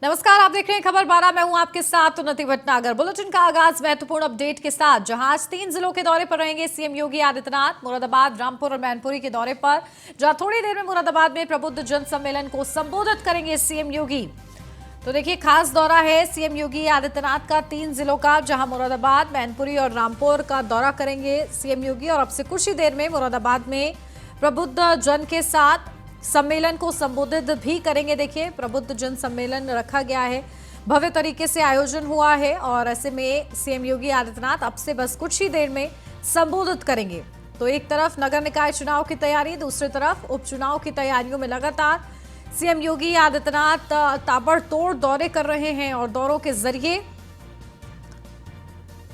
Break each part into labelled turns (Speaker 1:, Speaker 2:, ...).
Speaker 1: नमस्कार, आप देख रहे हैं खबर 12। मैं हूं आपके साथ उन्नति भटनागर। बुलेटिन का आगाज महत्वपूर्ण अपडेट के साथ, जहां आज 3 जिलों के दौरे पर रहेंगे सीएम योगी आदित्यनाथ। मुरादाबाद, रामपुर और मैनपुरी के दौरे पर, जहां थोड़ी देर में मुरादाबाद में प्रबुद्ध जन सम्मेलन को संबोधित करेंगे सीएम योगी। तो देखिए, खास दौरा है सीएम योगी आदित्यनाथ का 3 जिलों का, जहां मुरादाबाद, मैनपुरी और रामपुर का दौरा करेंगे सीएम योगी। और अब से कुछ ही देर में मुरादाबाद में प्रबुद्ध जन के साथ सम्मेलन को संबोधित भी करेंगे। देखिए, प्रबुद्ध जन सम्मेलन रखा गया है, भव्य तरीके से आयोजन हुआ है और ऐसे में सीएम योगी आदित्यनाथ अब से बस कुछ ही देर में संबोधित करेंगे। तो एक तरफ नगर निकाय चुनाव की तैयारी, दूसरी तरफ उपचुनाव की तैयारियों में लगातार सीएम योगी आदित्यनाथ ताबड़तोड़ दौरे कर रहे हैं और दौरों के जरिए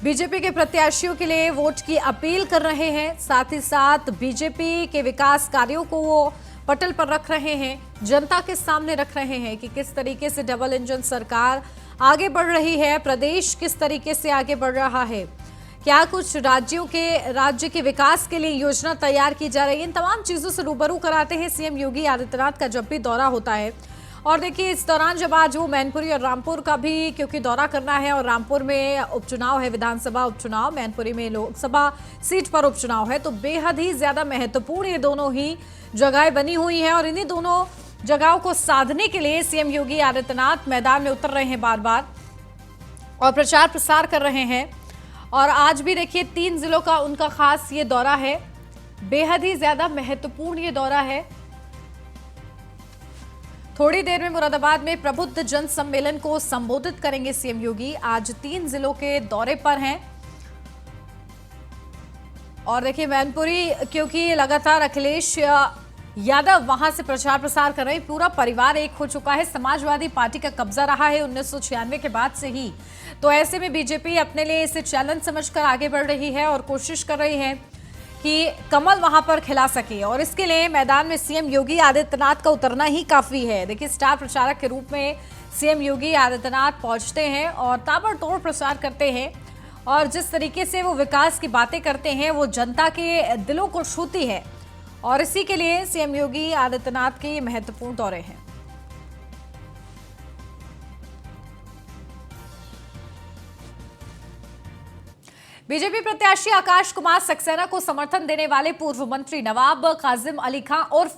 Speaker 1: बीजेपी के प्रत्याशियों के लिए वोट की अपील कर रहे हैं। साथ ही साथ बीजेपी के विकास कार्यों को वो पटल पर रख रहे हैं, जनता के सामने रख रहे हैं कि किस तरीके से डबल इंजन सरकार आगे बढ़ रही है, प्रदेश किस तरीके से आगे बढ़ रहा है, क्या कुछ राज्य के विकास के लिए योजना तैयार की जा रही है। इन तमाम चीजों से रूबरू कराते हैं सीएम योगी आदित्यनाथ का जब भी दौरा होता है। और देखिए, इस दौरान जब आज वो मैनपुरी और रामपुर का भी क्योंकि दौरा करना है, और रामपुर में उपचुनाव है, विधानसभा उपचुनाव, मैनपुरी में लोकसभा सीट पर उपचुनाव है, तो बेहद ही ज्यादा महत्वपूर्ण ये दोनों ही जगहें बनी हुई हैं। और इन्हीं दोनों जगहों को साधने के लिए सीएम योगी आदित्यनाथ मैदान में उतर रहे हैं बार बार और प्रचार प्रसार कर रहे हैं। और आज भी देखिए, 3 जिलों का उनका खास ये दौरा है, बेहद ही ज्यादा महत्वपूर्ण ये दौरा है। थोड़ी देर में मुरादाबाद में प्रबुद्ध जन सम्मेलन को संबोधित करेंगे सीएम योगी। आज 3 जिलों के दौरे पर हैं। और देखिए, मैनपुरी क्योंकि लगातार अखिलेश यादव वहां से प्रचार प्रसार कर रहे हैं, पूरा परिवार एक हो चुका है, समाजवादी पार्टी का कब्जा रहा है 1996 के बाद से ही। तो ऐसे में बीजेपी अपने लिए इसे चैलेंज समझकर आगे बढ़ रही है और कोशिश कर रही है कि कमल वहां पर खिला सके, और इसके लिए मैदान में सीएम योगी आदित्यनाथ का उतरना ही काफी है। देखिए, स्टार प्रचारक के रूप में सीएम योगी आदित्यनाथ पहुंचते हैं और ताबड़तोड़ प्रचार करते हैं, और जिस तरीके से वो विकास की बातें करते हैं वो जनता के दिलों को छूती है। और इसी के लिए सीएम योगी आदित्यनाथ के ये महत्वपूर्ण दौरे हैं। बीजेपी प्रत्याशी आकाश कुमार सक्सेना को समर्थन देने वाले पूर्व मंत्री नवाब काजिम अली खान उर्फ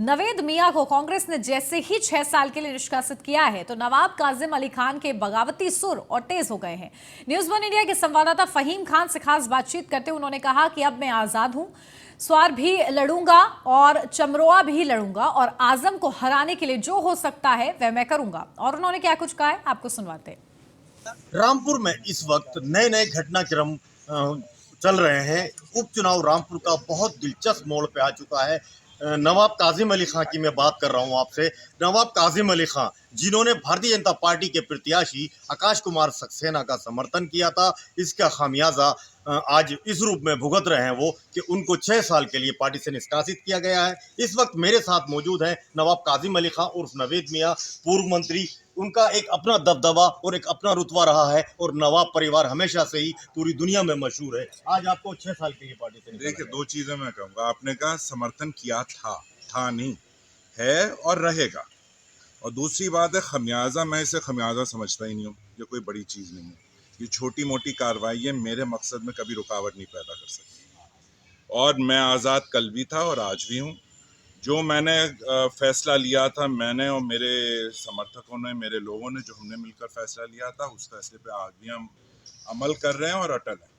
Speaker 1: नवेद मियां को कांग्रेस ने जैसे ही 6 साल के लिए निष्कासित किया है, तो नवाब काजिम अली खान के बगावती सुर और तेज हो गए हैं। न्यूज वन इंडिया के संवाददाता फहीम खान से खास बातचीत करते हुए उन्होंने कहा कि अब मैं आजाद हूं, स्वार भी लड़ूंगा और चमरोआ भी लड़ूंगा, और आजम को हराने के लिए जो हो सकता है वह मैं करूंगा। और उन्होंने क्या कुछ कहा है, आपको सुनवाते हैं।
Speaker 2: रामपुर में इस वक्त नए नए घटनाक्रम चल रहे हैं। उपचुनाव रामपुर का बहुत दिलचस्प मोड़ पे आ चुका है। नवाब काजिम अली खां की मैं बात कर रहा हूं आपसे। नवाब काजिम अली खां, जिन्होंने भारतीय जनता पार्टी के प्रत्याशी आकाश कुमार सक्सेना का समर्थन किया था, इसका खामियाजा आज इस रूप में भुगत रहे हैं वो कि उनको 6 साल के लिए पार्टी से निष्कासित किया गया है। इस वक्त मेरे साथ मौजूद हैं नवाब काजिम अली खां उर्फ नवेद मियां, पूर्व मंत्री। उनका एक अपना दबदबा और एक अपना रुतबा रहा है, और नवाब परिवार हमेशा से ही पूरी दुनिया में मशहूर है। आज आपको 6 साल के लिए पार्टी से
Speaker 3: देखिए, 2 चीजें मैं कहूँगा। आपने कहा समर्थन किया था नहीं, है और रहेगा। और दूसरी बात है खमियाजा, मैं इसे खमियाजा समझता ही नहीं हूँ। ये कोई बड़ी चीज़ नहीं है। ये छोटी मोटी कार्रवाइयाँ मेरे मकसद में कभी रुकावट नहीं पैदा कर सकती। और मैं आज़ाद कल भी था और आज भी हूँ। जो मैंने फैसला लिया था, मैंने और मेरे समर्थकों ने, मेरे लोगों ने, जो हमने मिलकर फैसला लिया था, उस फैसले पे आज भी हम अमल कर रहे हैं और अटल हैं।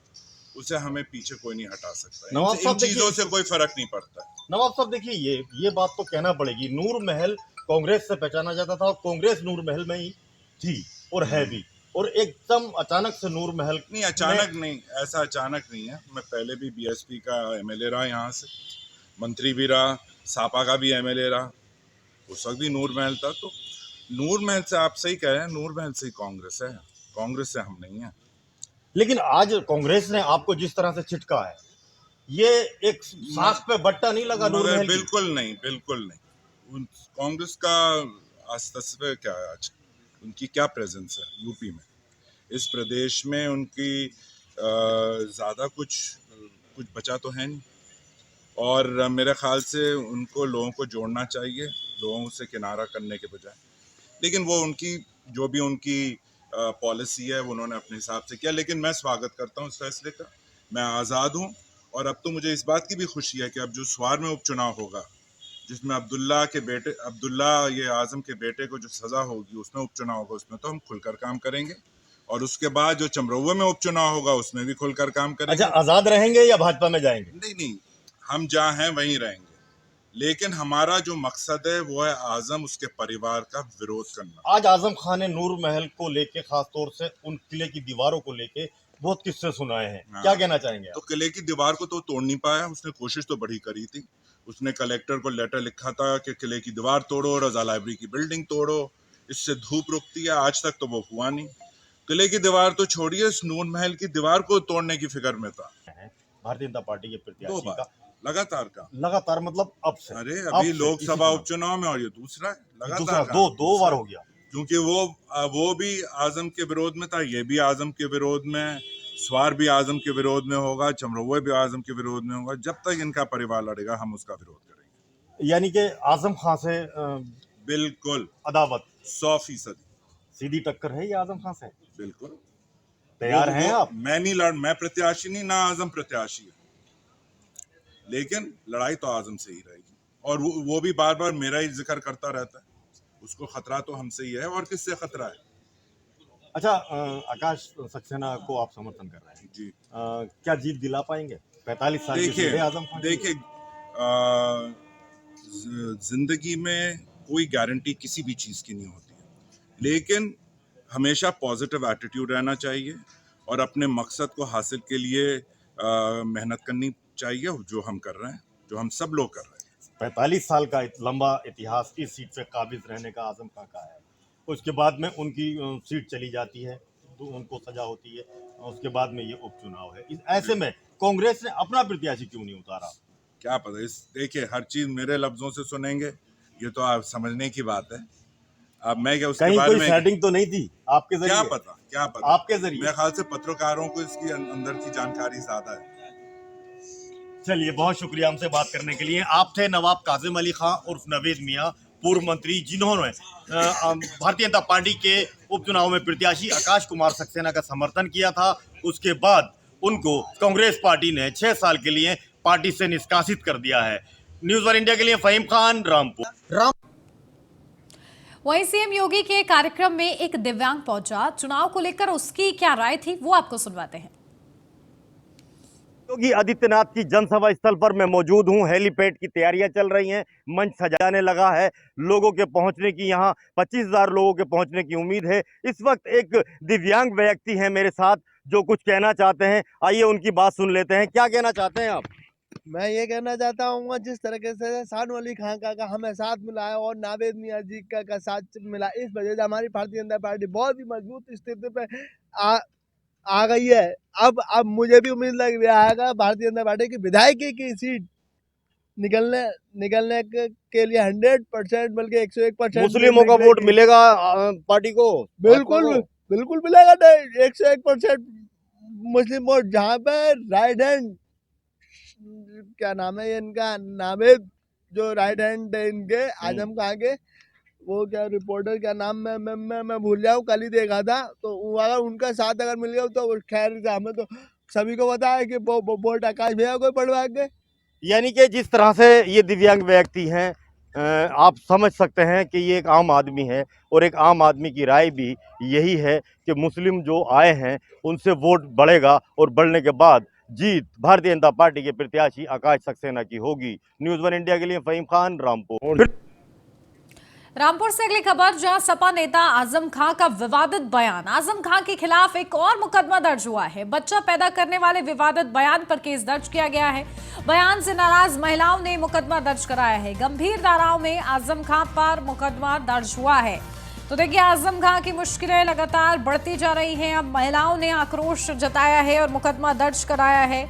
Speaker 3: उसे हमें पीछे कोई नहीं हटा सकता। इन चीजों से कोई फर्क नहीं पड़ता।
Speaker 2: नवाब साहब, देखिए, ये बात तो कहना पड़ेगी, नूर महल कांग्रेस से पहचाना जाता था और कांग्रेस नूर महल में ही थी और है भी, और एकदम अचानक से नूर महल
Speaker 3: नहीं, अचानक नहीं, ऐसा अचानक नहीं है। मैं पहले भी बीएसपी का एमएलए रहा, यहाँ से मंत्री भी रहा, सापा का भी एमएलए रहा, उस वक्त भी नूर महल था। तो नूर महल से आप सही कह रहे हैं, नूर महल से ही कांग्रेस है, कांग्रेस से हम नहीं है।
Speaker 2: लेकिन आज कांग्रेस ने आपको जिस तरह से छिटका है, ये एक साख पे बट्टा नहीं लगा नूर महल?
Speaker 3: बिल्कुल नहीं, बिल्कुल नहीं। कांग्रेस का अस्तित्व क्या है आज? उनकी क्या प्रेजेंस है यूपी में? इस प्रदेश में उनकी ज़्यादा कुछ बचा तो है नहीं। और मेरे ख्याल से उनको लोगों को जोड़ना चाहिए, लोगों से किनारा करने के बजाय। लेकिन वो उनकी जो भी उनकी पॉलिसी है वो उन्होंने अपने हिसाब से किया, लेकिन मैं स्वागत करता हूँ इस फैसले का। मैं आज़ाद हूँ और अब तो मुझे इस बात की भी खुशी है कि अब जो स्वार में उपचुनाव होगा, जिसमें अब्दुल्ला ये आज़म के बेटे को जो सज़ा होगी उसमें उपचुनाव होगा, उसमें तो हम खुलकर काम करेंगे। और उसके बाद जो चमरौवा में उपचुनाव होगा उसमें भी खुलकर काम करेंगे।
Speaker 2: अच्छा, आजाद रहेंगे या भाजपा में जाएंगे?
Speaker 3: नहीं, हम जहाँ हैं वहीं रहेंगे, लेकिन हमारा जो मकसद है वो है आज़म उसके परिवार का विरोध करना।
Speaker 2: आज आजम खान ने नूर महल को लेके, खास तौर से उन किले की दीवारों को लेके बहुत किस्से सुनाए हैं।
Speaker 3: हाँ।
Speaker 2: क्या कहना चाहेंगे आप?
Speaker 3: तो किले की दीवार को तो तोड़ नहीं पाया, उसने कोशिश तो बड़ी करी थी। उसने कलेक्टर को लेटर लिखा था कि किले की दीवार तोड़ो, रजा लाइब्रेरी की बिल्डिंग तोड़ो, इससे धूप रुकती है। आज तक तो वो हुआ नहीं। किले की दीवार तो छोड़िए, इस नूर महल की दीवार को तोड़ने की फिक्र में था।
Speaker 2: भारतीय जनता पार्टी के
Speaker 3: 2
Speaker 2: प्रत्याशी
Speaker 3: बार
Speaker 2: का
Speaker 3: लगातार
Speaker 2: मतलब अब से?
Speaker 3: अरे
Speaker 2: अब
Speaker 3: अभी
Speaker 2: से,
Speaker 3: लोकसभा
Speaker 2: इसी
Speaker 3: उपचुनाव में, और ये दूसरा है
Speaker 2: दूसरा
Speaker 3: लगातार।
Speaker 2: दो बार हो गया,
Speaker 3: क्योंकि वो भी आज़म के विरोध में था, ये भी आज़म के विरोध में, स्वार भी आज़म के विरोध में होगा, चमरौवा भी आज़म के विरोध में होगा। जब तक इनका परिवार लड़ेगा हम उसका विरोध करेंगे।
Speaker 2: यानी कि आजम खान से
Speaker 3: बिल्कुल
Speaker 2: अदावत
Speaker 3: 100%।
Speaker 2: सीधी टक्कर है ये आजम खान से?
Speaker 3: बिल्कुल।
Speaker 2: तैयार हैं आप?
Speaker 3: मैं प्रत्याशी नहीं, ना आज़म प्रत्याशी है, लेकिन लड़ाई तो आज़म से ही रहेगी। और वो भी बार बार मेरा ही जिक्र करता रहता है। उसको खतरा तो हमसे ही है, और किससे खतरा है?
Speaker 2: अच्छा, आकाश सक्सेना को आप समर्थन कर रहे हैं
Speaker 3: जी।
Speaker 2: क्या जीत दिला पाएंगे? 45 साल के बूढ़े आजम खान।
Speaker 3: देखिए, जिंदगी में कोई गारंटी किसी भी चीज़ की नहीं होती है, लेकिन हमेशा पॉजिटिव एटीट्यूड रहना चाहिए और अपने मकसद को हासिल के लिए मेहनत करनी चाहिए, जो हम कर रहे हैं, जो हम सब लोग कर रहे हैं।
Speaker 2: 45 साल का लंबा इतिहास इस सीट पे काबिज रहने का आजम खान का है। उसके बाद में उनकी सीट चली जाती है, तो उनको सजा होती है, उसके बाद में ये उपचुनाव है। ऐसे में कांग्रेस ने अपना प्रत्याशी क्यों नहीं उतारा?
Speaker 3: क्या पता, देखिए हर चीज मेरे लफ्जों से सुनेंगे, ये तो आप समझने की बात है। अब मैं क्या उसके बारे में,
Speaker 2: सेटिंग तो नहीं थी आपके जरिए?
Speaker 3: क्या पता
Speaker 2: आपके जरिए?
Speaker 3: मेरे ख्याल से पत्रकारों को इसकी अंदर की जानकारी ज्यादा है।
Speaker 2: चलिए, बहुत शुक्रिया हमसे बात करने के लिए। आप थे नवाब काजिम अली खां उर्फ नवेद मियां, पूर्व मंत्री, जिन्होंने भारतीय जनता पार्टी के उपचुनाव में प्रत्याशी आकाश कुमार सक्सेना का समर्थन किया था। उसके बाद उनको कांग्रेस पार्टी ने 6 साल के लिए पार्टी से निष्कासित कर दिया है। न्यूज़ वन इंडिया के लिए फहीम खान, रामपुर।
Speaker 1: वहीं सीएम योगी के कार्यक्रम में एक दिव्यांग पहुंचा। चुनाव को लेकर उसकी क्या राय थी वो आपको सुनवाते हैं।
Speaker 2: योगी आदित्यनाथ की जनसभा स्थल पर मैं मौजूद हूं। हेलीपैड की तैयारियां चल रही हैं, मंच सजाने लगा है, लोगों के पहुंचने की, यहां 25,000 लोगों के पहुंचने की उम्मीद है। इस वक्त एक दिव्यांग व्यक्ति है मेरे साथ जो कुछ कहना चाहते हैं, आइए उनकी बात सुन लेते हैं। क्या कहना चाहते हैं आप?
Speaker 4: मैं ये कहना चाहता हूँ, जिस तरीके से सानू अली खान का हमें साथ मिला है और नावेद मियां जी का साथ मिला, इस वजह से हमारी भारतीय जनता पार्टी बहुत ही मजबूत स्थिति पे आ गई है। अब मुझे भी उम्मीद लग रहा है भारतीय जनता पार्टी की विधायकी की सीट निकलने के लिए 100% बल्कि 101%
Speaker 2: मुस्लिमों का वोट मिलेगा पार्टी को?
Speaker 4: बिल्कुल मिलेगा। 101% मुस्लिम वोट, जहाँ पे राइट हैंड, क्या नाम है इनका, नावेद, जो राइट हैंड है इनके आजम खान के, वो क्या रिपोर्टर, क्या नाम मैं भूल जाऊँ, कल ही देखा था। तो अगर उनका साथ अगर मिल गया तो खैर, हमें तो सभी को पता है कि वोट आकाश भैया को पड़वा के।
Speaker 2: यानी कि जिस तरह से ये दिव्यांग व्यक्ति हैं, आप समझ सकते हैं कि ये एक आम आदमी है, और एक आम आदमी की राय भी यही है कि मुस्लिम जो आए हैं उनसे वोट बढ़ेगा, और बढ़ने के बाद जीत भारतीय जनता पार्टी के प्रत्याशी आकाश सक्सेना की होगी। न्यूज़ वन इंडिया के लिए फहीम खान, रामपुर।
Speaker 1: रामपुर से अगली खबर, जहां सपा नेता आजम खां का विवादित बयान। आजम खां के खिलाफ एक और मुकदमा दर्ज हुआ है। बच्चा पैदा करने वाले विवादित बयान पर केस दर्ज किया गया है। बयान से नाराज महिलाओं ने मुकदमा दर्ज कराया है। गंभीर धाराओं में आजम खां पर मुकदमा दर्ज हुआ है। तो देखिए, आजम खां की मुश्किलें लगातार बढ़ती जा रही हैं। अब महिलाओं ने आक्रोश जताया है और मुकदमा दर्ज कराया है।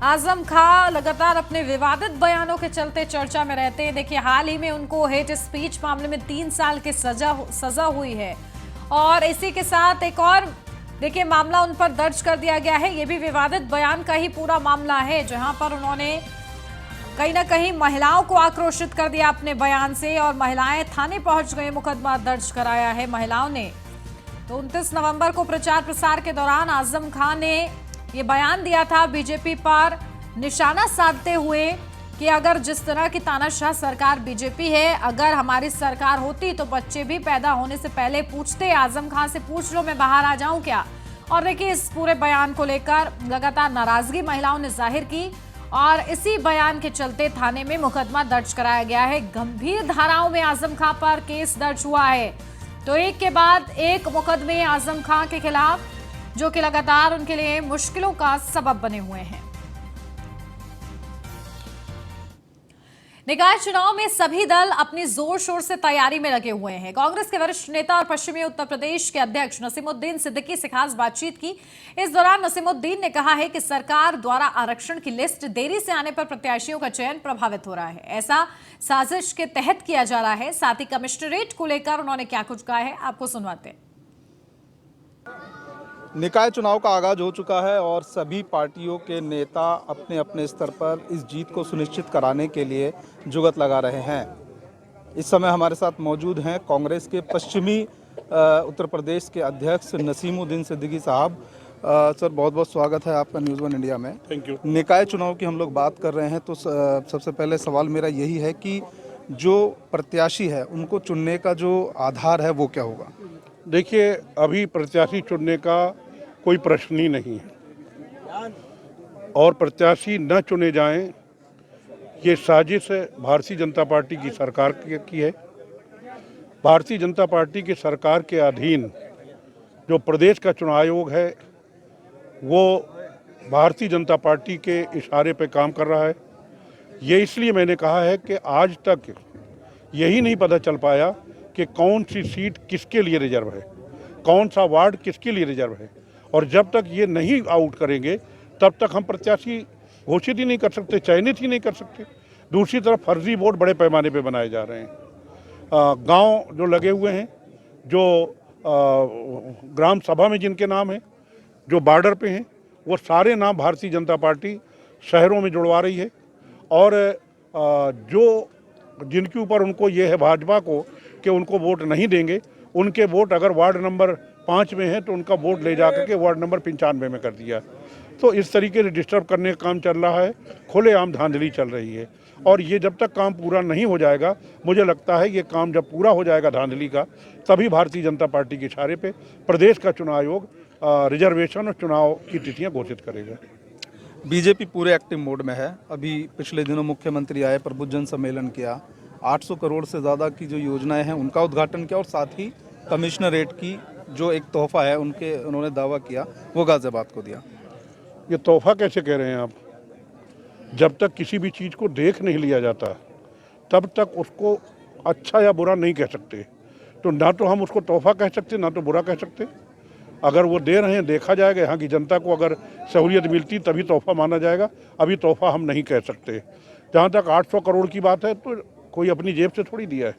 Speaker 1: आजम खां लगातार अपने विवादित बयानों के चलते चर्चा में रहते हैं। देखिए, हाल ही में उनको हेट स्पीच मामले में 3 साल की सजा हुई है, और इसी के साथ एक और देखिए मामला उन पर दर्ज कर दिया गया है। ये भी विवादित बयान का ही पूरा मामला है, जहां पर उन्होंने कहीं ना कहीं महिलाओं को आक्रोशित कर दिया अपने बयान से, और महिलाएं थाने पहुंच गई, मुकदमा दर्ज कराया है महिलाओं ने। तो 29 नवंबर को प्रचार प्रसार के दौरान आजम खान ने ये बयान दिया था बीजेपी पर निशाना साधते हुए कि अगर जिस तरह की तानाशाह सरकार बीजेपी है, अगर हमारी सरकार होती तो बच्चे भी पैदा होने से पहले पूछते आजम खान से, पूछ लो मैं बाहर आ जाऊं क्या। और देखिए इस पूरे बयान को लेकर लगातार नाराजगी महिलाओं ने जाहिर की और इसी बयान के चलते थाने में मुकदमा दर्ज कराया गया है। गंभीर धाराओं में आजम खान पर केस दर्ज हुआ है। तो एक के बाद एक मुकदमे आजम खान के खिलाफ, जो कि लगातार उनके लिए मुश्किलों का सबब बने हुए हैं। निकाय चुनाव में सभी दल अपनी जोर शोर से तैयारी में लगे हुए हैं। कांग्रेस के वरिष्ठ नेता और पश्चिमी उत्तर प्रदेश के अध्यक्ष नसीमुद्दीन सिद्दीकी से खास बातचीत की। इस दौरान नसीमुद्दीन ने कहा है कि सरकार द्वारा आरक्षण की लिस्ट देरी से आने पर प्रत्याशियों का चयन प्रभावित हो रहा है। ऐसा साजिश के तहत किया जा रहा है। साथ ही कमिश्नरेट को लेकर उन्होंने क्या कुछ कहा है, आपको सुनवाते हैं।
Speaker 5: निकाय चुनाव का आगाज हो चुका है और सभी पार्टियों के नेता अपने अपने स्तर पर इस जीत को सुनिश्चित कराने के लिए जुगत लगा रहे हैं। इस समय हमारे साथ मौजूद हैं कांग्रेस के पश्चिमी उत्तर प्रदेश के अध्यक्ष नसीमुद्दीन सिद्दीकी साहब। सर बहुत बहुत स्वागत है आपका न्यूज़ वन इंडिया में।
Speaker 6: Thank you.
Speaker 5: निकाय चुनाव की हम लोग बात कर रहे हैं तो सबसे पहले सवाल मेरा यही है कि जो प्रत्याशी है उनको चुनने का जो आधार है वो क्या होगा?
Speaker 6: देखिए, अभी प्रत्याशी चुनने का कोई प्रश्न ही नहीं है और प्रत्याशी न चुने जाएं, ये साजिश भारतीय जनता पार्टी की सरकार की है। भारतीय जनता पार्टी की सरकार के अधीन जो प्रदेश का चुनाव आयोग है वो भारतीय जनता पार्टी के इशारे पे काम कर रहा है। ये इसलिए मैंने कहा है कि आज तक यही नहीं पता चल पाया कि कौन सी सीट किसके लिए रिजर्व है, कौन सा वार्ड किसके लिए रिजर्व है, और जब तक ये नहीं आउट करेंगे तब तक हम प्रत्याशी घोषित ही नहीं कर सकते, चयनित ही नहीं कर सकते। दूसरी तरफ फर्जी वोट बड़े पैमाने पे बनाए जा रहे हैं। गांव जो लगे हुए हैं, जो ग्राम सभा में जिनके नाम हैं, जो बॉर्डर पे हैं, वो सारे नाम भारतीय जनता पार्टी शहरों में जुड़वा रही है। और जो जिनके ऊपर उनको ये है भाजपा को कि उनको वोट नहीं देंगे, उनके वोट अगर वार्ड नंबर 5 में है तो उनका वोट ले जा करके वार्ड नंबर 95 में कर दिया। तो इस तरीके से डिस्टर्ब करने का काम चल रहा है, खुलेआम धांधली चल रही है। और ये जब तक काम पूरा नहीं हो जाएगा, मुझे लगता है ये काम जब पूरा हो जाएगा धांधली का, तभी भारतीय जनता पार्टी के इशारे पे प्रदेश का चुनाव आयोग रिजर्वेशन और चुनाव की तिथियां घोषित करेगा।
Speaker 5: बीजेपी पूरे एक्टिव मोड में है। अभी पिछले दिनों मुख्यमंत्री आए, प्रबुद्धजन सम्मेलन किया, 800 करोड़ से ज़्यादा की जो योजनाएं हैं उनका उद्घाटन किया और साथ ही कमिश्नरेट की जो एक तोहफा है उन्होंने दावा किया वो गाजियाबाद को दिया।
Speaker 6: ये तोहफा कैसे कह रहे हैं आप? जब तक किसी भी चीज़ को देख नहीं लिया जाता तब तक उसको अच्छा या बुरा नहीं कह सकते। तो ना तो हम उसको तोहफा कह सकते, ना तो बुरा कह सकते। अगर वो दे रहे हैं, देखा जाएगा, यहाँ की जनता को अगर सहूलियत मिलती तभी तोहफा माना जाएगा। अभी तोहफा हम नहीं कह सकते। जहाँ तक 800 करोड़ की बात है तो कोई अपनी जेब से थोड़ी दिया है।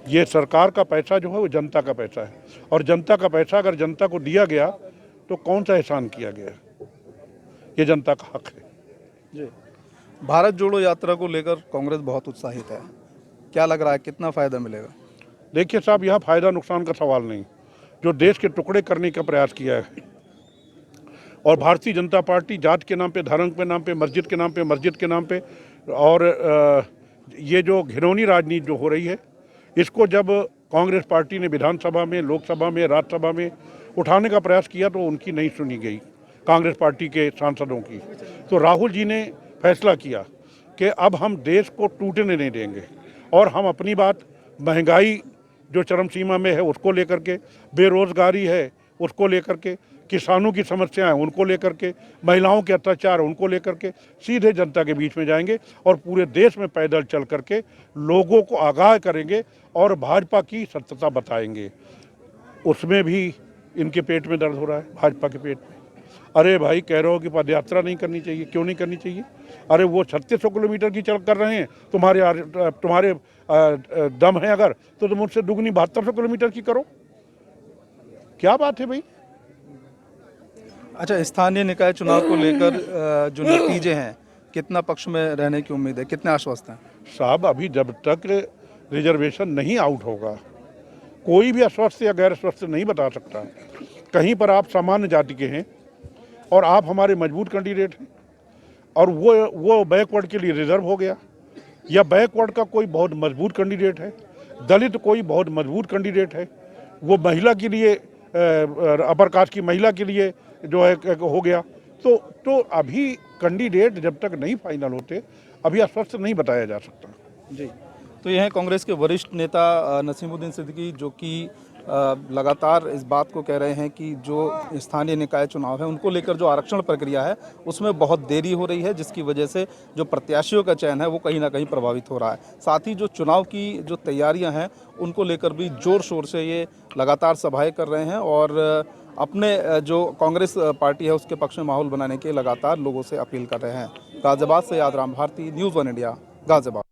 Speaker 6: ये सरकार का पैसा जो है वो जनता का पैसा है, और जनता का पैसा अगर जनता को दिया गया तो कौन सा एहसान किया गया? ये जनता का हक है।
Speaker 5: जी, भारत जोड़ो यात्रा को लेकर कांग्रेस बहुत उत्साहित है। क्या लग रहा है, कितना फ़ायदा मिलेगा?
Speaker 6: देखिए साहब, यहाँ फ़ायदा नुकसान का सवाल नहीं। जो देश के टुकड़े करने का प्रयास किया है, और भारतीय जनता पार्टी जात के नाम पे, धर्म के नाम पे, मस्जिद के नाम पे, मस्जिद के नाम पे, और ये जो घिनौनी राजनीति जो हो रही है, इसको जब कांग्रेस पार्टी ने विधानसभा में, लोकसभा में, राज्यसभा में उठाने का प्रयास किया तो उनकी नहीं सुनी गई, कांग्रेस पार्टी के सांसदों की। तो राहुल जी ने फैसला किया कि अब हम देश को टूटने नहीं देंगे, और हम अपनी बात महंगाई जो चरम सीमा में है उसको लेकर के, बेरोजगारी है उसको लेकर के, किसानों की समस्याएं उनको लेकर के, महिलाओं के अत्याचार उनको लेकर के सीधे जनता के बीच में जाएंगे और पूरे देश में पैदल चल करके लोगों को आगाह करेंगे और भाजपा की सत्यता बताएंगे। उसमें भी इनके पेट में दर्द हो रहा है, भाजपा के पेट में। अरे भाई, कह रहे हो कि पद यात्रा नहीं करनी चाहिए, क्यों नहीं करनी चाहिए? अरे वो 3600 किलोमीटर की चल कर रहे हैं, तुम्हारे दम है अगर, तो तुम मुझसे दुगनी 7200 किलोमीटर की करो। क्या बात है भाई?
Speaker 5: अच्छा, स्थानीय निकाय चुनाव को लेकर जो नतीजे हैं, कितना पक्ष में रहने की उम्मीद है, कितने आश्वस्त हैं?
Speaker 6: साहब, अभी जब तक रिजर्वेशन नहीं आउट होगा, कोई भी अस्वस्थ या गैर अस्वस्थ नहीं बता सकता है। कहीं पर आप सामान्य जाति के हैं और आप हमारे मजबूत कैंडिडेट हैं और वो बैकवर्ड के लिए रिजर्व हो गया, या बैकवर्ड का कोई बहुत मजबूत कैंडिडेट है, दलित कोई बहुत मजबूत कैंडिडेट है, वो महिला के लिए अपर कास्ट की महिला के लिए जो है हो गया, तो अभी कैंडिडेट जब तक नहीं फाइनल होते अभी अस्वस्थ नहीं बताया जा सकता।
Speaker 5: जी, तो ये हैं कांग्रेस के वरिष्ठ नेता नसीमुद्दीन सिद्दीकी, जो कि लगातार इस बात को कह रहे हैं कि जो स्थानीय निकाय चुनाव है उनको लेकर जो आरक्षण प्रक्रिया है उसमें बहुत देरी हो रही है, जिसकी वजह से जो प्रत्याशियों का चयन है वो कहीं ना कहीं प्रभावित हो रहा है। साथ ही जो चुनाव की जो तैयारियां हैं उनको लेकर भी जोर शोर से ये लगातार सभाएं कर रहे हैं और अपने जो कांग्रेस पार्टी है उसके पक्ष में माहौल बनाने के लगातार लोगों से अपील कर रहे हैं। गाजियाबाद से यादराम भारती, न्यूज़ 1 इंडिया, गाजियाबाद।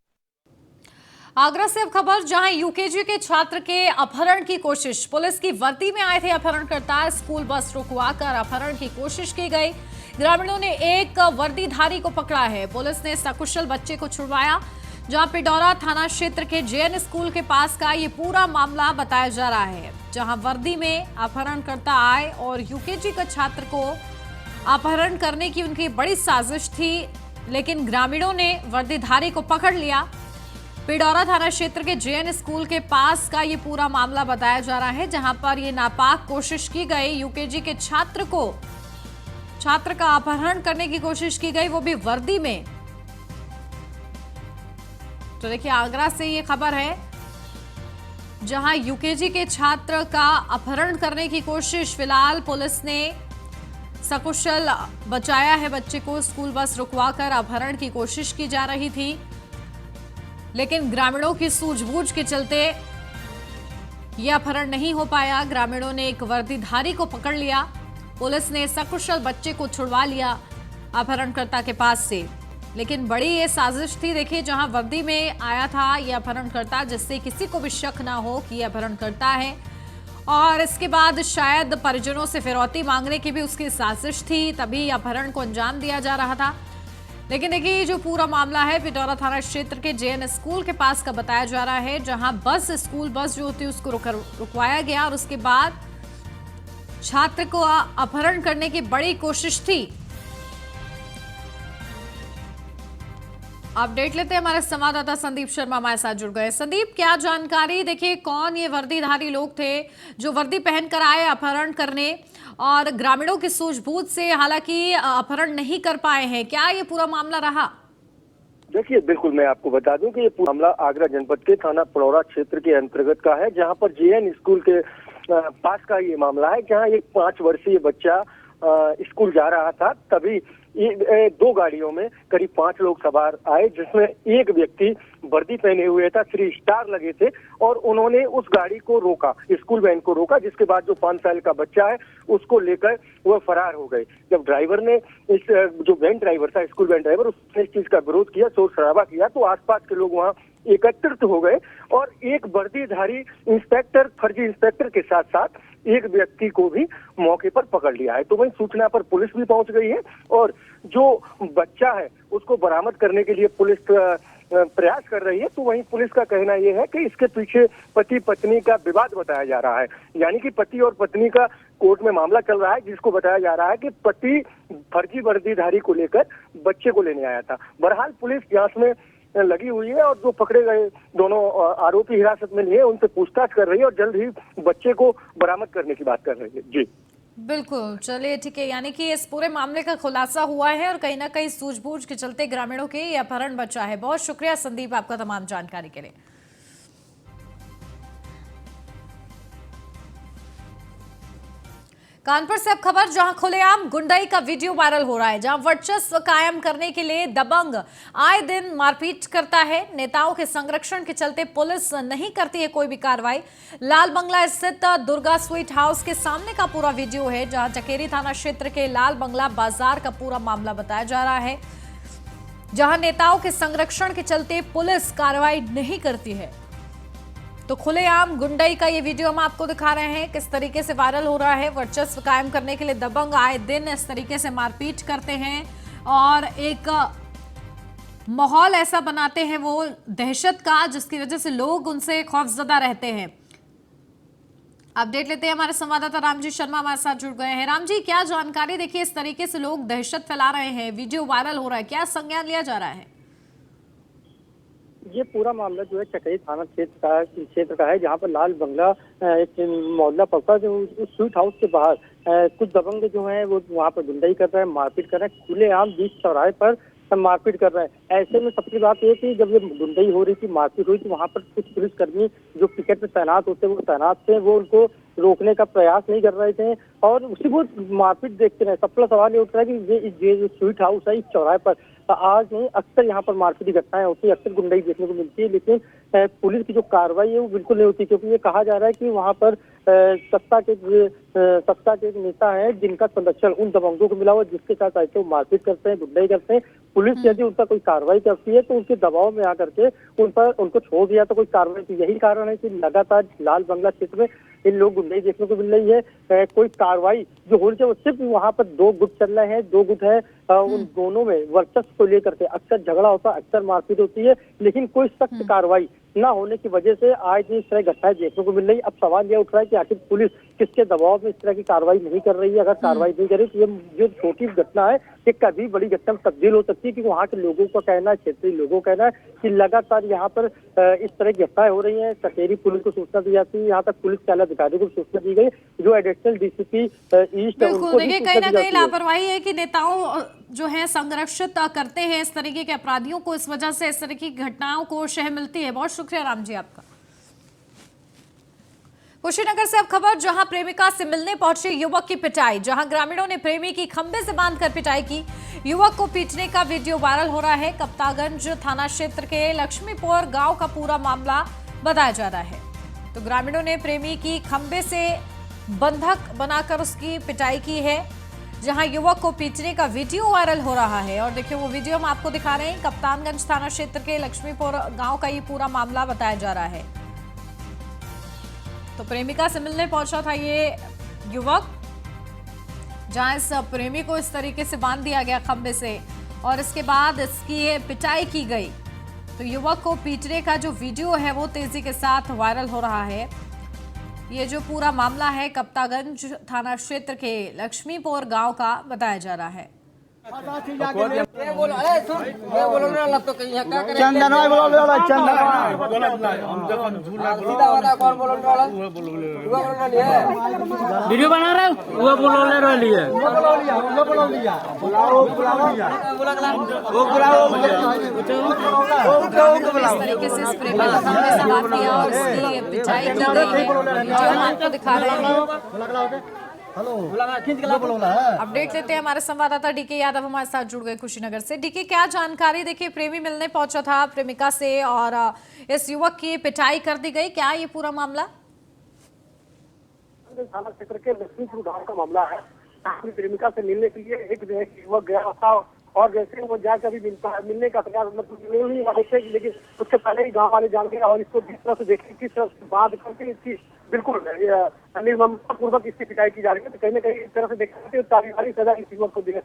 Speaker 1: आगरा से अब खबर, जहां यूकेजी के छात्र के अपहरण की कोशिश, पुलिस की वर्दी में आए थे अपहरणकर्ता, स्कूल बस रुकवाकर अपहरण की कोशिश की गई। ग्रामीणों ने एक वर्दीधारी को पकड़ा है। पुलिस ने सकुशल बच्चे को छुड़वाया। जहां पिडौरा थाना क्षेत्र के जेएन स्कूल के पास का ये पूरा मामला बताया जा रहा है, जहां वर्दी में अपहरणकर्ता आए और यूकेजी के छात्र को अपहरण करने की उनकी बड़ी साजिश थी, लेकिन ग्रामीणों ने वर्दीधारी को पकड़ लिया। पिडौरा थाना क्षेत्र के जेएन स्कूल के पास का ये पूरा मामला बताया जा रहा है, जहां पर ये नापाक कोशिश की गई। यूकेजी के छात्र का अपहरण करने की कोशिश की गई, वो भी वर्दी में। तो देखिए, आगरा से ये खबर है, जहां यूकेजी के छात्र का अपहरण करने की कोशिश, फिलहाल पुलिस ने सकुशल बचाया है बच्चे को। स्कूल बस रुकवाकर अपहरण की कोशिश की जा रही थी, लेकिन ग्रामीणों की सूझबूझ के चलते यह अपहरण नहीं हो पाया। ग्रामीणों ने एक वर्दीधारी को पकड़ लिया। पुलिस ने सकुशल बच्चे को छुड़वा लिया अपहरणकर्ता के पास से, लेकिन बड़ी ये साजिश थी। देखिए, जहां वर्दी में आया था यह अपहरणकर्ता, जिससे किसी को भी शक ना हो कि यह अपहरणकर्ता है, और इसके बाद शायद परिजनों से फिरौती मांगने की भी उसकी साजिश थी, तभी अपहरण को अंजाम दिया जा रहा था। लेकिन देखिए, जो पूरा मामला है पिडौरा थाना क्षेत्र के जेएन स्कूल के पास का बताया जा रहा है, जहां स्कूल बस जो होती है उसको रुकवाया गया और उसके बाद छात्र को अपहरण करने की बड़ी कोशिश थी। अपडेट लेते हैं, हमारे संवाददाता संदीप शर्मा हमारे साथ जुड़ गए। संदीप, क्या जानकारी? देखिए, कौन ये वर्दीधारी लोग थे जो वर्दी पहनकर आए अपहरण करने, और ग्रामीणों की सूझबूझ से हालांकि अपहरण नहीं कर पाए हैं, क्या ये पूरा मामला रहा?
Speaker 7: देखिए, बिल्कुल मैं आपको बता दूं कि ये पूरा मामला आगरा जनपद के थाना पिडौरा क्षेत्र के अंतर्गत का है, जहां पर जेएन स्कूल के पास का ये मामला है, जहां एक 5 वर्षीय बच्चा स्कूल जा रहा था। तभी 2 गाड़ियों में करीब 5 लोग सवार आए, जिसमें एक व्यक्ति वर्दी पहने हुए था, 3 स्टार लगे थे, और उन्होंने उस गाड़ी को रोका, स्कूल वैन को रोका, जिसके बाद जो 5 साल का बच्चा है उसको लेकर वह फरार हो गए। जब ड्राइवर ने जो वैन ड्राइवर था, स्कूल वैन ड्राइवर, उसने इस चीज का विरोध किया, शोर शराबा किया, तो आसपास के लोग वहाँ एकत्रित हो गए और एक वर्दीधारी इंस्पेक्टर, फर्जी इंस्पेक्टर के साथ साथ एक व्यक्ति को भी मौके पर पकड़ लिया है। तो वहीं सूचना पर पुलिस भी पहुंच गई है और जो बच्चा है उसको बरामद करने के लिए पुलिस प्रयास कर रही है। तो वहीं पुलिस का कहना यह है कि इसके पीछे पति पत्नी का विवाद बताया जा रहा है, यानी कि पति और पत्नी का कोर्ट में मामला चल रहा है, जिसको बताया जा रहा है कि पति फर्जी वर्दीधारी को लेकर बच्चे को लेने आया था। बहरहाल पुलिस जांच में लगी हुई है और जो पकड़े गए दोनों आरोपी हिरासत में लिए उनसे पूछताछ कर रही है और जल्द ही बच्चे को बरामद करने की बात कर रही है। जी
Speaker 1: बिल्कुल, चलिए ठीक है, यानी कि इस पूरे मामले का खुलासा हुआ है और कहीं ना कहीं सूझबूझ के चलते ग्रामीणों के ये अपहरण बचा है। बहुत शुक्रिया संदीप आपका तमाम जानकारी के लिए। कानपुर से अब खबर, जहां खुलेआम गुंडाई का वीडियो वायरल हो रहा है, जहां वर्चस्व कायम करने के लिए दबंग आए दिन मारपीट करता है। नेताओं के संरक्षण के चलते पुलिस नहीं करती है कोई भी कार्रवाई। लाल बंगला स्थित दुर्गा स्वीट हाउस के सामने का पूरा वीडियो है, जहां चकेरी थाना क्षेत्र के लाल बंगला बाजार का पूरा मामला बताया जा रहा है, जहां नेताओं के संरक्षण के चलते पुलिस कार्रवाई नहीं करती है। तो खुलेआम गुंडाई का ये वीडियो हम आपको दिखा रहे हैं, किस तरीके से वायरल हो रहा है। वर्चस्व कायम करने के लिए दबंग आए दिन इस तरीके से मारपीट करते हैं और एक माहौल ऐसा बनाते हैं वो दहशत का, जिसकी वजह से लोग उनसे खौफजदा रहते हैं। अपडेट लेते हैं, हमारे संवाददाता रामजी शर्मा हमारे साथ जुड़ गए हैं। रामजी, क्या जानकारी? देखिए, इस तरीके से लोग दहशत फैला रहे हैं, वीडियो वायरल हो रहा है, क्या संज्ञान लिया जा रहा है?
Speaker 7: ये पूरा मामला जो है चकई थाना क्षेत्र का है, जहाँ पर लाल बंगला एक मोहल्ला पड़ता है। जो उस स्वीट हाउस के बाहर कुछ दबंग जो है वो वहाँ पर गुंडाई कर रहे हैं, मारपीट कर रहे हैं, खुलेआम बीच चौराहे पर मारपीट कर रहे हैं। ऐसे में सबकी बात ये थी, जब ये गुंडाई हो रही थी, मारपीट हुई, तो वहाँ पर कुछ पुलिसकर्मी जो पिकेट पे तैनात होते वो तैनात थे, वो उनको रोकने का प्रयास नहीं कर रहे थे और उसी को मारपीट देखते रहे। सबका सवाल ये उठ रहा है कि ये जो स्वीट हाउस है इस चौराहे पर आज नहीं अक्सर यहाँ पर मारपीट की घटनाएं होती है, अक्सर गुंडाई देखने को मिलती है, लेकिन पुलिस की जो कार्रवाई है वो बिल्कुल नहीं होती, क्योंकि ये कहा जा रहा है कि वहाँ पर सत्ता के एक नेता है जिनका संरक्षण उन दबंगों को मिला हुआ, जिसके साथ आए वो मारपीट करते हैं, गुंडाई करते हैं। पुलिस यदि उनका कोई कार्रवाई करती है तो उनके दबाव में आकर के उनको छोड़ दिया तो कोई कार्रवाई की। यही कारण है कि लगातार लाल बंगला क्षेत्र में इन लोग गुंडाई देखने को मिल रही है। कोई कार्रवाई जो हो रही है वो सिर्फ वहाँ पर दो गुट चल रहे हैं, दो गुट है, उन दोनों में वर्चस्व को लेकर के अक्सर झगड़ा होता है, अक्सर मारपीट होती है, लेकिन कोई सख्त कार्रवाई न होने की वजह से आज भी इस तरह घटनाएं देखने को मिल रही। अब सवाल यह उठ रहा है कि आखिर पुलिस किसके दबाव में इस तरह की कार्रवाई नहीं कर रही है। अगर कार्रवाई नहीं करे तो ये जो छोटी घटना है ये कभी बड़ी घटना में तब्दील हो सकती है, क्योंकि वहाँ के लोगों का कहना है, क्षेत्रीय लोगों का कहना है कि लगातार यहाँ पर इस तरह की घटनाएं हो रही है। कचेरी पुलिस को सूचना दी जाती है, यहाँ तक पुलिस के आला अधिकारियों को सूचना दी गई, जो एडिशनल डीसीपी ईस्ट है उनको
Speaker 1: देखिए, कहीं ना कहीं लापरवाही है कि नेताओं जो है संरक्षित करते हैं इस तरीके के अपराधियों को, इस वजह से इस तरह की घटनाओं को शह मिलती है। बहुत शुक्रिया राम जी आपका। कुशीनगर से अब खबर, जहां प्रेमिका से मिलने पहुंचे युवक की पिटाई, जहां ग्रामीणों ने प्रेमी की खंबे से बांधकर पिटाई की। युवक को पीटने का वीडियो वायरल हो रहा है। कप्तागंज थाना क्षेत्र के लक्ष्मीपुर गांव का पूरा मामला बताया जा रहा है। तो ग्रामीणों ने प्रेमी की खंबे से बंधक बनाकर उसकी पिटाई की है, जहां युवक को पीटने का वीडियो वायरल हो रहा है। और देखिए, वो वीडियो हम आपको दिखा रहे हैं। कप्तानगंज थाना क्षेत्र के लक्ष्मीपुर गांव का ये पूरा मामला बताया जा रहा है। तो प्रेमिका से मिलने पहुंचा था ये युवक, जहां इस प्रेमी को इस तरीके से बांध दिया गया खंबे से और इसके बाद इसकी पिटाई की गई। तो युवक को पीटने का जो वीडियो है वो तेजी के साथ वायरल हो रहा है। ये जो पूरा मामला है कप्तागंज थाना क्षेत्र के लक्ष्मीपुर गांव का बताया जा रहा है।
Speaker 8: वीडियो बना रहे वो बोल रही है
Speaker 1: इस तरीके से इस प्रेमी का खंबे से बात किया और इसकी पिटाई की गई है, जो हम आपको दिखा रहे हैं। अपडेट लेते हैं, हमारे संवाददाता डीके यादव हमारे साथ जुड़ गए कुशीनगर से। डीके, क्या जानकारी? देखिए, प्रेमी मिलने पहुंचा था प्रेमिका से और इस युवक की पिटाई कर दी गई, क्या ये पूरा मामला?
Speaker 7: थाना क्षेत्र के लक्ष्मीपुर गांव का मामला है। अपनी प्रेमिका से मिलने के लिए एक युवक गया था और जैसे वो जाकर अभी मिलने का प्रयास मतलब लेकिन उसके पहले ही गांव वाले जान गए और इसको जिस तरह से देखे, किस तरह से बात करके इसकी बिल्कुल निर्ममतापूर्वक इसकी पिटाई की जा रही है। तो कहीं ना कहीं इस तरह से देखते तारीखारी सजा इस युवक को दिया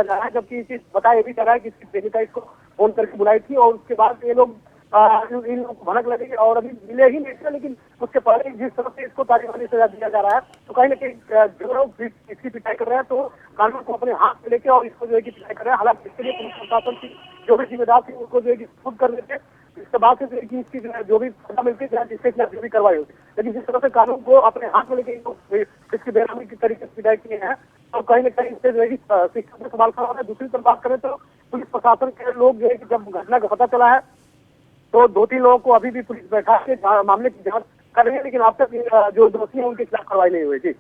Speaker 7: जा रहा है। जबकि चीज बताया भी जा रहा है कि इसकी प्रेमिका इसको फोन करके बुलाई थी और उसके बाद ये लोग इन लोगों को भनक लगी और अभी मिले ही नहीं थे, लेकिन उसके पहले जिस तरह से इसको तारीखारी सजा दिया जा रहा है तो कहीं ना कहीं जो लोग इसकी पिटाई कर रहे हैं तो कानून को अपने हाथ में लेके और इसको जो है कि पिटाई कर रहे हैं। हालांकि इसके लिए पुलिस प्रशासन की जो भी जिम्मेदार थी उनको जो है कि खुद कर लेते, इसके बाद से इसकी जो भी सजा मिलती है जिसके खिलाफ जो भी कार्रवाई होती, लेकिन जिस तरह से कानून को अपने हाथ में लेके इसकी बेनामी की तरीके से पिटाई किए हैं तो कहीं ना कहीं इससे जो है शिक्षा में सवाल खड़ा होता है। दूसरी तरफ बात करें तो पुलिस प्रशासन के लोग जो है कि जब घटना का पता चला है तो 2-3 लोगों को अभी भी पुलिस बैठा के मामले की जांच कर रही है, लेकिन अब तक जो दोषी हैं उनके खिलाफ कार्रवाई नहीं हुई थी।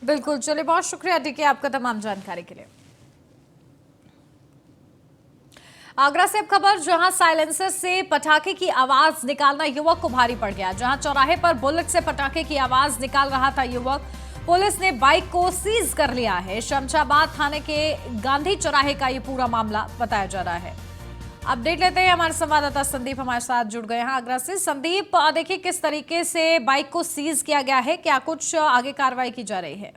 Speaker 1: बिल्कुल, चलिए, बहुत शुक्रिया डीके आपका तमाम जानकारी के लिए। आगरा से अब खबर, जहां साइलेंसर से पटाखे की आवाज निकालना युवक को भारी पड़ गया। जहां चौराहे पर बुलेट से पटाखे की आवाज निकाल रहा था युवक, पुलिस ने बाइक को सीज कर लिया है। शमशाबाद थाने के गांधी चौराहे का ये पूरा मामला बताया जा रहा है। अपडेट लेते हैं, हमारे संवाददाता संदीप हमारे साथ जुड़ गए हैं आगरा से। संदीप, देखिए किस तरीके से बाइक को सीज किया गया है, क्या कुछ आगे कार्रवाई की जा रही है?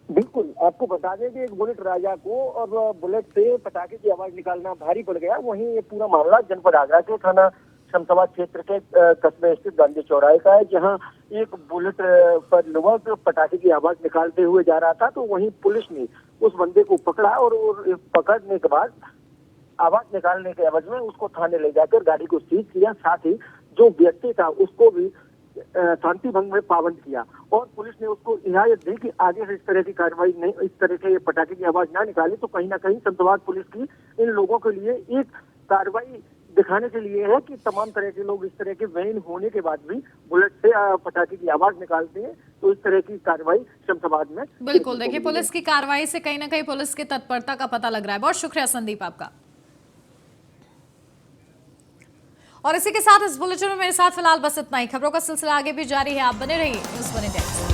Speaker 7: बिल्कुल, आपको बता दें कि एक बुलेट राजा को और बुलेट से पटाखे की आवाज निकालना भारी पड़ गया। वहीं ये पूरा मामला जनपद आगरा के थाना शमशाबाद क्षेत्र के कस्बे स्थित गांधी चौराहे का है, जहां एक बुलेट पर युवक पटाखे की आवाज निकालते हुए जा रहा था। तो वहीं पुलिस ने उस बंदे को पकड़ा और पकड़ने के बाद आवाज निकालने के एवज में उसको थाने ले जाकर गाड़ी को सीज किया। साथ ही जो व्यक्ति था उसको भी शांति भंग में पाबंद किया और पुलिस ने उसको हिदायत दी कि आगे से इस तरह की कार्रवाई नहीं, इस तरह के पटाखे की आवाज ना निकाले। तो कहीं ना कहीं शमशाबाद पुलिस की इन लोगों के लिए एक कार्रवाई दिखाने के लिए है कि तमाम तरह के लोग इस तरह के वैन होने के बाद भी बुलेट से पटाखे की आवाज निकालते हैं। तो इस तरह की कार्रवाई शमशाबाद में
Speaker 1: बिल्कुल, देखिए पुलिस की कार्रवाई से कहीं ना कहीं पुलिस की तत्परता का पता लग रहा है। बहुत शुक्रिया संदीप आपका। और इसी के साथ इस बुलेटिन में मेरे साथ फिलहाल बस इतना ही। खबरों का सिलसिला आगे भी जारी है, आप बने रहिए न्यूज़ 1 इंडिया।